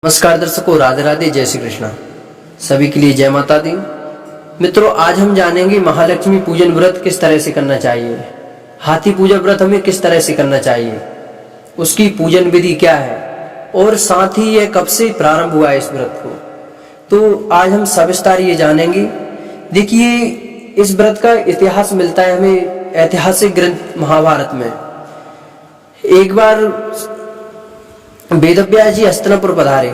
नमस्कार दर्शकों, राधे राधे, जय श्री कृष्णा। सभी के लिए जय माता दी। मित्रों, आज हम जानेंगे महालक्ष्मी पूजन व्रत किस तरह से करना चाहिए, हाथी पूजा व्रत हमें किस तरह से करना चाहिए, उसकी पूजन विधि क्या है और साथ ही यह कब से प्रारंभ हुआ है इस व्रत को। तो आज हम सविस्तार ये जानेंगे। देखिए, इस व्रत का इतिहास मिलता है हमें ऐतिहासिक ग्रंथ महाभारत में। एक बार वेदव्यास जी हस्तिनापुर पधारे।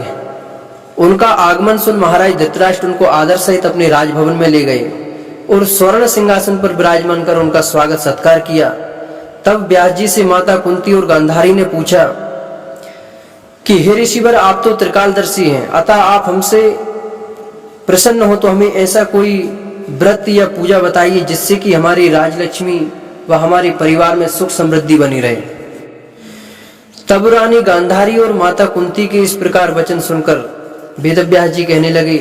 उनका आगमन सुन महाराज धृतराष्ट्र उनको आदर सहित अपने राजभवन में ले गए और स्वर्ण सिंहासन पर विराजमान कर उनका स्वागत सत्कार किया। तब व्यास जी से माता कुंती और गांधारी ने पूछा कि हे ऋषिवर, आप तो त्रिकालदर्शी हैं, अतः आप हमसे प्रसन्न हो तो हमें ऐसा कोई व्रत या पूजा बताइए जिससे कि हमारी राजलक्ष्मी व हमारे परिवार में सुख समृद्धि बनी रहे। तब रानी गांधारी और माता कुंती के इस प्रकार वचन सुनकर वेदव्यास जी कहने लगे,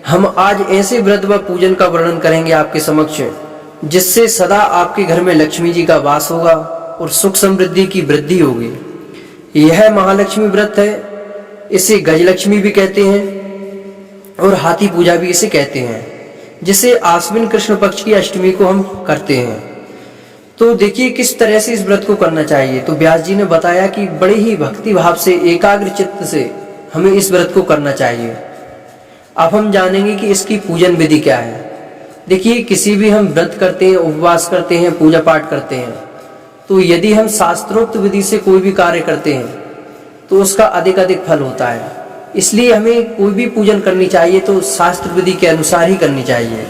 हम आज ऐसे व्रत व पूजन का वर्णन करेंगे आपके समक्ष जिससे सदा आपके घर में लक्ष्मी जी का वास होगा और सुख समृद्धि की वृद्धि होगी। यह महालक्ष्मी व्रत है। इसे गजलक्ष्मी भी कहते हैं और हाथी पूजा भी इसे कहते हैं, जिसे आश्विन कृष्ण पक्ष की अष्टमी को हम करते हैं। तो देखिए किस तरह से इस व्रत को करना चाहिए। तो व्यास जी ने बताया कि बड़े ही भक्ति भाव से, एकाग्र चित्त से हमें इस व्रत को करना चाहिए। अब हम जानेंगे कि इसकी पूजन विधि क्या है। देखिए, किसी भी हम व्रत करते हैं, उपवास करते हैं, पूजा पाठ करते हैं, तो यदि हम शास्त्रोक्त विधि से कोई भी कार्य करते हैं तो उसका अधिक फल होता है। इसलिए हमें कोई भी पूजन करनी चाहिए तो शास्त्र विधि के अनुसार ही करनी चाहिए।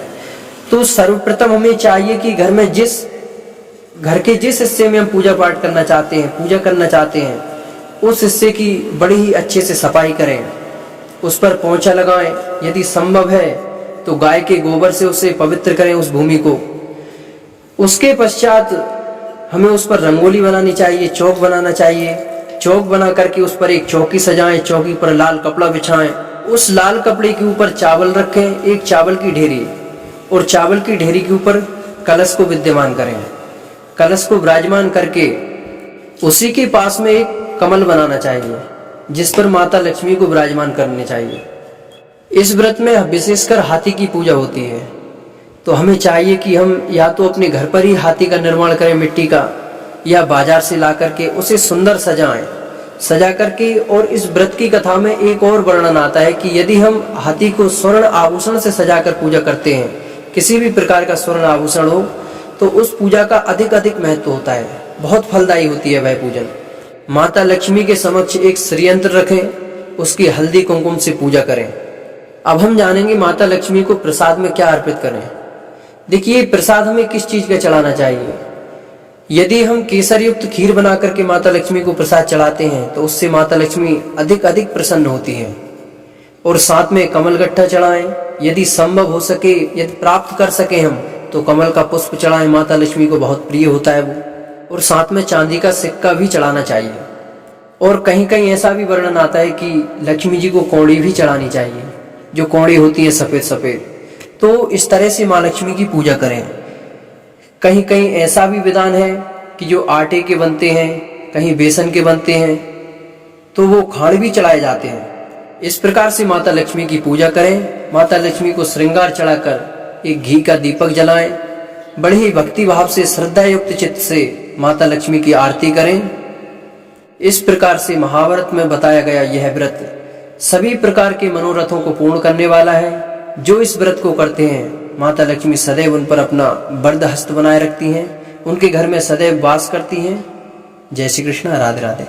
तो सर्वप्रथम हमें चाहिए कि घर के जिस हिस्से में हम पूजा पाठ करना चाहते हैं, पूजा करना चाहते हैं, उस हिस्से की बड़ी ही अच्छे से सफाई करें, उस पर पोंछा लगाएं। यदि संभव है तो गाय के गोबर से उसे पवित्र करें, उस भूमि को। उसके पश्चात हमें उस पर रंगोली बनानी चाहिए, चौक बनाना चाहिए। चौक बना करके उस पर एक चौकी सजाएं, चौकी पर लाल कपड़ा बिछाएं। उस लाल कपड़े के ऊपर चावल रखें, एक चावल की ढेरी, और चावल की ढेरी के ऊपर कलश को विद्यमान करें। कलश को विराजमान करके उसी के पास में एक कमल बनाना चाहिए जिस पर माता लक्ष्मी को विराजमान करने चाहिए। इस व्रत में विशेषकर हाथी की पूजा होती है, तो हमें चाहिए कि हम या तो अपने घर पर ही हाथी का निर्माण करें मिट्टी का, या बाजार से ला करके उसे सुंदर सजा करके। और इस व्रत की कथा में एक और वर्णन आता है कि यदि हम हाथी को स्वर्ण आभूषण से सजाकर पूजा करते हैं, किसी भी प्रकार का स्वर्ण आभूषण हो, तो उस पूजा का अधिक महत्व होता है, बहुत फलदायी होती है वह पूजन। माता लक्ष्मी के समक्ष एक श्रीयंत्र रखें, उसकी हल्दी कुमकुम से पूजा करें। अब हम जानेंगे माता लक्ष्मी को प्रसाद में क्या अर्पित करें। देखिए, प्रसाद हमें किस चीज का चढ़ाना चाहिए। यदि हम केसर युक्त खीर बना करके माता लक्ष्मी को प्रसाद चढ़ाते हैं तो उससे माता लक्ष्मी अधिक प्रसन्न होती है। और साथ में कमल गट्ठा चढ़ाएं, यदि संभव हो सके, यदि प्राप्त कर सके हम, तो कमल का पुष्प चढ़ाएं, माता लक्ष्मी को बहुत प्रिय होता है वो। और साथ में चांदी का सिक्का भी चढ़ाना चाहिए। और कहीं कहीं ऐसा भी वर्णन आता है कि लक्ष्मी जी को कौड़ी भी चढ़ानी चाहिए, जो कौड़ी होती है सफेद। तो इस तरह से माँ लक्ष्मी की पूजा करें। कहीं कहीं ऐसा भी विधान है कि जो आटे के बनते हैं, कहीं बेसन के बनते हैं, तो वो खाड़ भी चढ़ाए जाते हैं। इस प्रकार से माता लक्ष्मी की पूजा करें। माता लक्ष्मी को श्रृंगार चढ़ाकर एक घी का दीपक जलाएं। बड़े ही भक्ति भाव से, श्रद्धा युक्त चित्त से माता लक्ष्मी की आरती करें। इस प्रकार से महाभारत में बताया गया यह व्रत सभी प्रकार के मनोरथों को पूर्ण करने वाला है। जो इस व्रत को करते हैं, माता लक्ष्मी सदैव उन पर अपना वरद हस्त बनाए रखती हैं, उनके घर में सदैव वास करती हैं। जय श्री कृष्ण, राधे राधे।